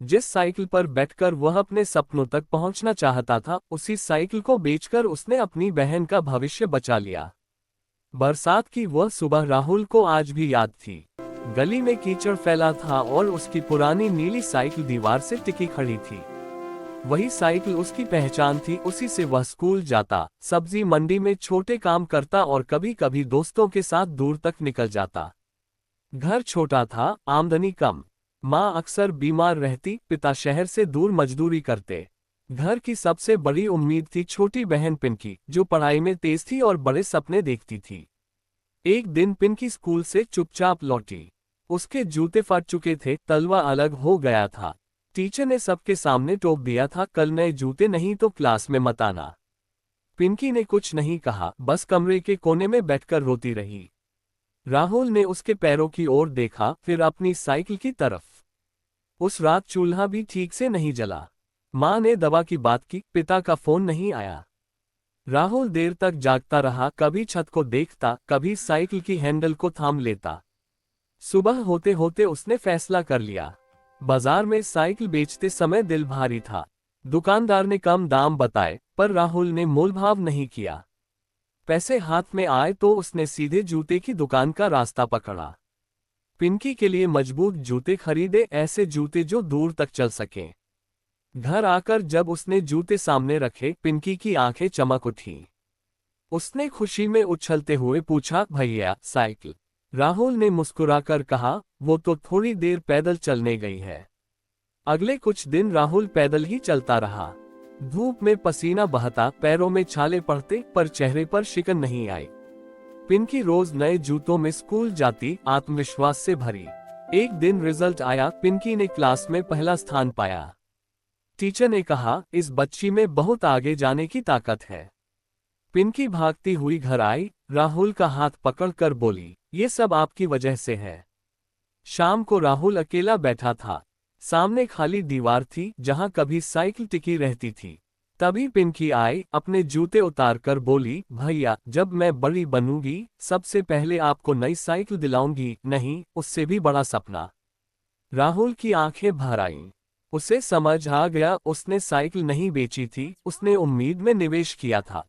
जिस साइकिल पर बैठकर वह अपने सपनों तक पहुंचना चाहता था, उसी साइकिल को बेचकर उसने अपनी बहन का भविष्य बचा लिया। बरसात की वह सुबह राहुल को आज भी याद थी। गली में कीचड़ फैला था और उसकी पुरानी नीली साइकिल दीवार से टिकी खड़ी थी। वही साइकिल उसकी पहचान थी, उसी से वह स्कूल जाता, सब्जी मंडी में छोटे काम करता और कभी कभी दोस्तों के साथ दूर तक निकल जाता। घर छोटा था, आमदनी कम। माँ अक्सर बीमार रहती, पिता शहर से दूर मजदूरी करते। घर की सबसे बड़ी उम्मीद थी छोटी बहन पिंकी, जो पढ़ाई में तेज थी और बड़े सपने देखती थी। एक दिन पिंकी स्कूल से चुपचाप लौटी। उसके जूते फट चुके थे, तलवा अलग हो गया था। टीचर ने सबके सामने टोक दिया था, कल नए जूते नहीं तो क्लास में मत आना। पिंकी ने कुछ नहीं कहा, बस कमरे के कोने में बैठकर रोती रही। राहुल ने उसके पैरों की ओर देखा, फिर अपनी साइकिल की तरफ। उस रात चूल्हा भी ठीक से नहीं जला। माँ ने दवा की बात की, पिता का फोन नहीं आया। राहुल देर तक जागता रहा, कभी छत को देखता, कभी साइकिल की हैंडल को थाम लेता। सुबह होते होते उसने फैसला कर लिया। बाजार में साइकिल बेचते समय दिल भारी था। दुकानदार ने कम दाम बताए, पर राहुल ने मोलभाव नहीं किया। पैसे हाथ में आए तो उसने सीधे जूते की दुकान का रास्ता पकड़ा। पिंकी के लिए मजबूत जूते खरीदे, ऐसे जूते जो दूर तक चल सकें। घर आकर जब उसने जूते सामने रखे, पिंकी की आंखें चमक उठी। उसने खुशी में उछलते हुए पूछा, भैया साइकिल? राहुल ने मुस्कुराकर कहा, वो तो थोड़ी देर पैदल चलने गई है। अगले कुछ दिन राहुल पैदल ही चलता रहा। धूप में पसीना बहता, पैरों में छाले पड़ते, पर चेहरे पर शिकन नहीं आई। पिंकी रोज नए जूतों में स्कूल जाती, आत्मविश्वास से भरी। एक दिन रिजल्ट आया, पिंकी ने क्लास में पहला स्थान पाया। टीचर ने कहा, इस बच्ची में बहुत आगे जाने की ताकत है। पिंकी भागती हुई घर आई, राहुल का हाथ पकड़कर बोली, ये सब आपकी वजह से है। शाम को राहुल अकेला बैठा था। सामने खाली दीवार थी, जहां कभी साइकिल टिकी रहती थी। तभी पिंकी आई, अपने जूते उतारकर बोली, भैया जब मैं बड़ी बनूंगी, सबसे पहले आपको नई साइकिल दिलाऊंगी। नहीं, उससे भी बड़ा सपना। राहुल की आंखें भर आईं। उसे समझ आ गया, उसने साइकिल नहीं बेची थी, उसने उम्मीद में निवेश किया था।